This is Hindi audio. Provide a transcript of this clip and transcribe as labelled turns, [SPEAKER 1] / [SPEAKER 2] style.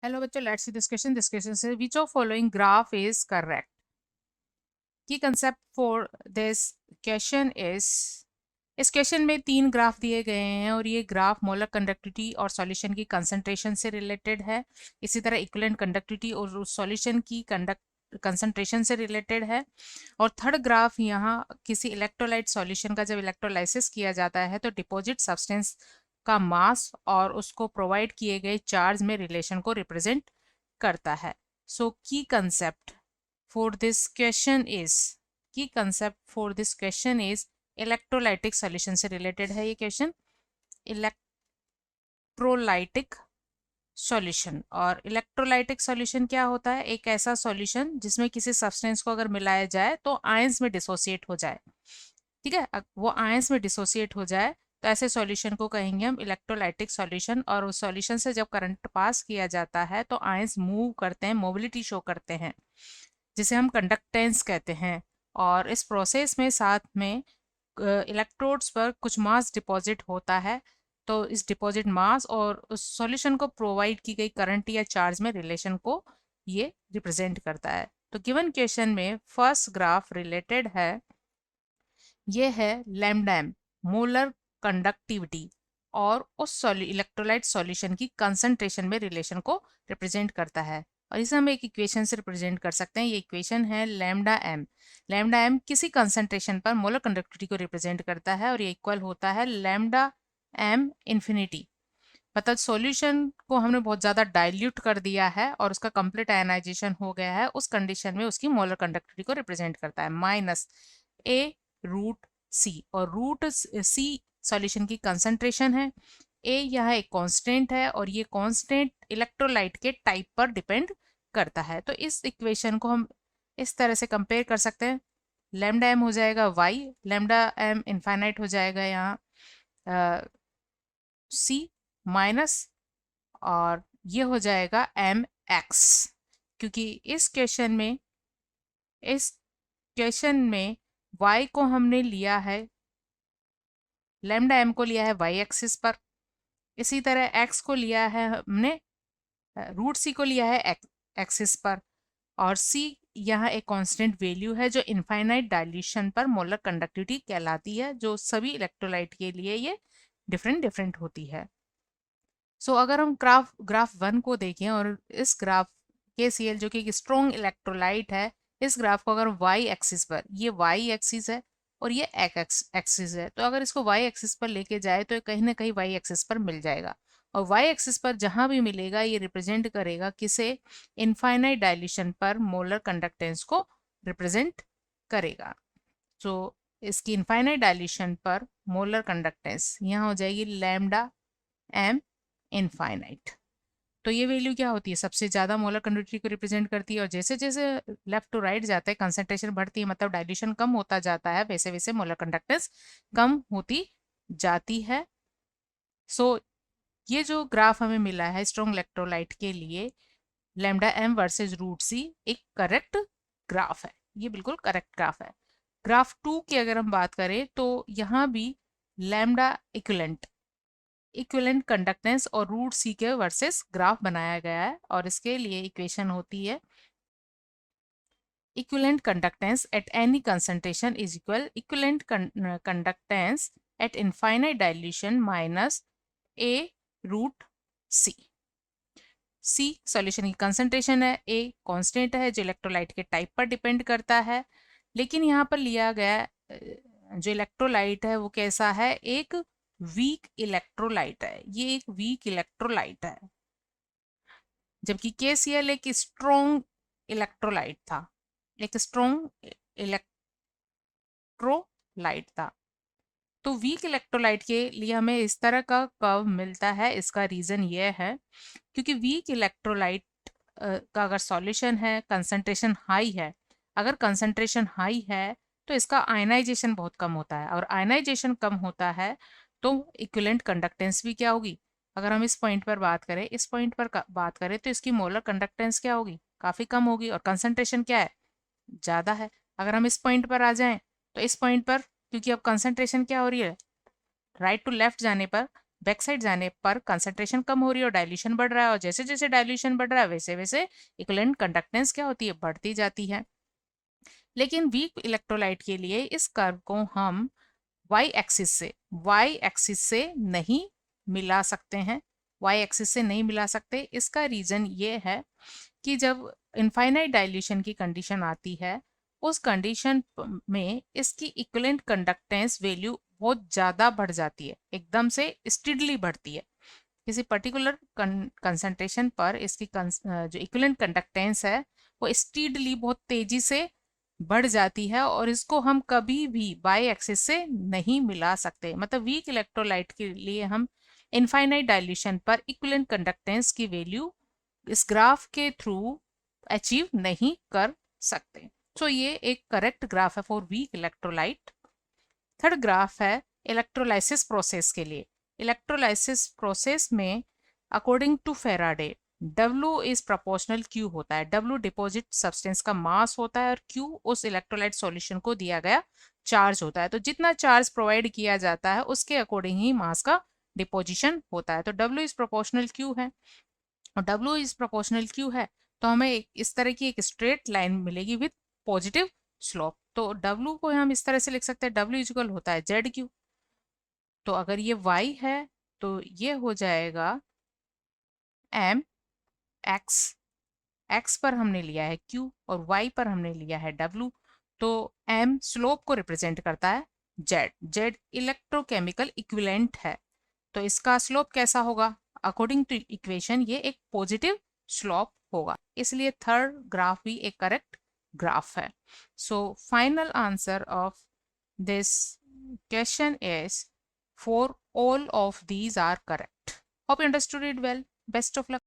[SPEAKER 1] हेलो बच्चों, let's see this question. This question says which of following graph is correct. Key concept for this question इस क्वेश्चन में 3 ग्राफ दिए गए हैं और ये ग्राफ मोलर कंडक्टिविटी और सॉल्यूशन की कंसंट्रेशन से रिलेटेड है। इसी तरह इक्विवेलेंट कंडक्टिविटी और उस सॉल्यूशन की कंसंट्रेशन से रिलेटेड है। और थर्ड ग्राफ यहाँ किसी इलेक्ट्रोलाइट सॉल्यूशन का जब इलेक्ट्रोलाइसिस किया जाता है तो डिपॉजिट सब्सटेंस का मास और उसको प्रोवाइड किए गए चार्ज में रिलेशन को रिप्रेजेंट करता है। So key concept for this question is key concept for this question is electrolytic solution से रिलेटेड है ये क्वेश्चन। इलेक्ट्रोलाइटिक सॉल्यूशन, और इलेक्ट्रोलाइटिक सॉल्यूशन क्या होता है? एक ऐसा सॉल्यूशन जिसमें किसी सब्सटेंस को अगर मिलाया जाए तो आयंस में डिसोसिएट हो जाए। ठीक है, वो आयंस में डिसोसिएट हो जाए तो ऐसे सॉल्यूशन को कहेंगे हम इलेक्ट्रोलाइटिक सॉल्यूशन। और उस सॉल्यूशन से जब करंट पास किया जाता है तो आयंस मूव करते हैं, मोबिलिटी शो करते हैं, जिसे हम कंडक्टेंस कहते हैं। और इस प्रोसेस में साथ में इलेक्ट्रोड्स पर कुछ मास डिपॉजिट होता है। तो इस डिपॉजिट मास और उस सॉल्यूशन को प्रोवाइड की गई करंट या चार्ज में रिलेशन को ये रिप्रेजेंट करता है। तो गिवन क्वेश्चन में फर्स्ट ग्राफ रिलेटेड है, ये है लैम्डा एम, मोलर कंडक्टिविटी, और उस इलेक्ट्रोलाइट सॉल्यूशन की कंसंट्रेशन में रिलेशन को रिप्रेजेंट करता है। और इसे हम एक इक्वेशन से रिप्रेजेंट कर सकते हैं। ये इक्वेशन है लैम्डा एम। लैम्डा एम किसी कंसंट्रेशन पर मोलर कंडक्टिविटी को रिप्रेजेंट करता है और ये इक्वल होता है लैम्डा एम इन्फिनिटी। मतलब सॉल्यूशन को हमने बहुत ज़्यादा डाइल्यूट कर दिया है और उसका कंप्लीट आयनाइजेशन हो गया है, उस कंडीशन में उसकी मोलर कंडक्टिविटी को रिप्रेजेंट करता है माइनस ए रूट सी। और रूट सी सॉल्यूशन की कंसंट्रेशन है, ए यहाँ एक कांस्टेंट है और ये कांस्टेंट इलेक्ट्रोलाइट के टाइप पर डिपेंड करता है। तो इस इक्वेशन को हम इस तरह से कंपेयर कर सकते हैं। लैम्डा एम हो जाएगा वाई, लैम्डा एम इनफाइनाइट हो जाएगा यहाँ सी माइनस, और ये हो जाएगा एम एक्स। क्योंकि इस क्वेश्चन में y को हमने लिया है, लैम्डा एम को लिया है y एक्सिस पर, इसी तरह x को लिया है हमने, रूट सी को लिया है एक्सिस पर, और c यहाँ एक कांस्टेंट वैल्यू है जो इनफाइनाइट डाइल्यूशन पर मोलर कंडक्टिविटी कहलाती है, जो सभी इलेक्ट्रोलाइट के लिए ये डिफरेंट डिफरेंट होती है। सो अगर हम ग्राफ 1 को देखें और इस ग्राफ KCl जो कि एक स्ट्रॉन्ग इलेक्ट्रोलाइट है, इस ग्राफ को अगर y एक्सिस पर, ये y एक्सिस है और ये x एक्सिस है, तो अगर इसको y एक्सिस पर लेके जाए तो कहीं ना कहीं y एक्सिस पर मिल जाएगा। और y एक्सिस पर जहां भी मिलेगा ये रिप्रेजेंट करेगा किसे? इनफाइनाइट डाइल्यूशन पर मोलर कंडक्टेंस को रिप्रेजेंट करेगा। तो इसकी इनफाइनाइट डाइल्यूशन पर मोलर कंडक्टेंस यहाँ हो जाएगी लैम्डा एम इनफाइनाइट। तो ये वैल्यू क्या होती है? सबसे ज्यादा मोलर कंडक्टिविटी को रिप्रेजेंट करती है। और जैसे जैसे लेफ्ट टू राइट जाता है कंसंट्रेशन बढ़ती है, मतलब डाइल्यूशन कम होता जाता है, वैसे वैसे मोलर कंडक्टेंस कम होती जाती है। सो ये जो ग्राफ हमें मिला है स्ट्रॉन्ग इलेक्ट्रोलाइट के लिए, लैम्डा एम वर्सेस रूट सी, एक करेक्ट ग्राफ है। ये बिल्कुल करेक्ट ग्राफ है। ग्राफ 2 की अगर हम बात करें तो यहाँ भी लैम्डा इक्विवेलेंट कंडक्टेंस और रूट सी के वर्सेस ग्राफ बनाया गया है। और इसके लिए इक्वेशन होती है equivalent conductance at any concentration is equal equivalent conductance at infinite dilution minus A root C. C solution की कंसंट्रेशन है, ए कांस्टेंट है जो इलेक्ट्रोलाइट के टाइप पर डिपेंड करता है। लेकिन यहाँ पर लिया गया जो इलेक्ट्रोलाइट है वो कैसा है? एक वीक इलेक्ट्रोलाइट है। ये एक वीक इलेक्ट्रोलाइट है, जबकि KCl एक स्ट्रॉन्ग इलेक्ट्रोलाइट था, एक स्ट्रॉन्ग इलेक्ट्रोलाइट था। तो वीक इलेक्ट्रोलाइट के लिए हमें इस तरह का कर्व मिलता है। इसका रीजन ये है क्योंकि वीक इलेक्ट्रोलाइट का अगर सॉल्यूशन है, कंसंट्रेशन हाई है, अगर कंसंट्रेशन हाई है तो इसका आयनाइजेशन बहुत कम होता है, और आयनाइजेशन कम होता है तो इक्विवेलेंट कंडक्टेंस भी क्या होगी? अगर हम इस पॉइंट पर बात करें, इस पॉइंट पर बात करें तो इसकी मोलर कंडक्टेंस क्या होगी? काफ़ी कम होगी, और कंसंट्रेशन क्या है? ज़्यादा है। अगर हम इस पॉइंट पर आ जाएं तो इस पॉइंट पर, क्योंकि अब कंसंट्रेशन क्या हो रही है? राइट टू लेफ्ट जाने पर बैक साइड जाने पर कंसंट्रेशन कम हो रही है और डाइल्यूशन बढ़ रहा है, और जैसे जैसे डाइल्यूशन बढ़ रहा है वैसे वैसे इक्विवेलेंट कंडक्टेंस क्या होती है, बढ़ती जाती है। लेकिन वीक इलेक्ट्रोलाइट के लिए इस कर्व को हम वाई एक्सिस से नहीं मिला सकते हैं, वाई एक्सिस से नहीं मिला सकते। इसका रीजन ये है कि जब इनफाइनाइट डाइल्यूशन की कंडीशन आती है, उस कंडीशन में इसकी इक्विवेलेंट कंडक्टेंस वैल्यू बहुत ज़्यादा बढ़ जाती है, एकदम से स्टीडली बढ़ती है। किसी पर्टिकुलर कंसंट्रेशन पर इसकी जो इक्विवेलेंट कंडक्टेंस है वो स्टीडली बहुत तेजी से बढ़ जाती है, और इसको हम कभी भी बाई एक्सिस से नहीं मिला सकते। मतलब वीक इलेक्ट्रोलाइट के लिए हम इनफाइनाइट डाइल्यूशन पर इक्विवेलेंट कंडक्टेंस की वैल्यू इस ग्राफ के थ्रू अचीव नहीं कर सकते। सो ये एक करेक्ट ग्राफ है for weak electrolyte. Third graph है इलेक्ट्रोलाइसिस प्रोसेस के लिए। इलेक्ट्रोलाइसिस प्रोसेस में according to Faraday W is proportional Q होता है। W डिपॉजिट सब्सटेंस का मास होता है और Q उस इलेक्ट्रोलाइट सॉल्यूशन को दिया गया चार्ज होता है। तो जितना चार्ज प्रोवाइड किया जाता है उसके अकॉर्डिंग ही मास का डिपोजिशन होता है। तो W इज प्रोपोर्शनल Q है, और W इज प्रोपोर्शनल Q है तो हमें इस तरह की एक स्ट्रेट लाइन मिलेगी विथ पॉजिटिव स्लोप। तो W को हम इस तरह से लिख सकते हैं, W इक्वल होता है ZQ। तो अगर ये Y है तो ये हो जाएगा M X, X पर हमने लिया है Q और Y पर हमने लिया है W। तो M स्लोप को रिप्रेजेंट करता है Z, Z इलेक्ट्रोकेमिकल इक्विवेलेंट है। तो इसका स्लोप कैसा होगा, अकॉर्डिंग टू इक्वेशन ये एक पॉजिटिव स्लोप होगा, इसलिए थर्ड ग्राफ भी एक करेक्ट ग्राफ है। So final answer of this question is for all of these are correct. Hope you understood it well. Best of luck.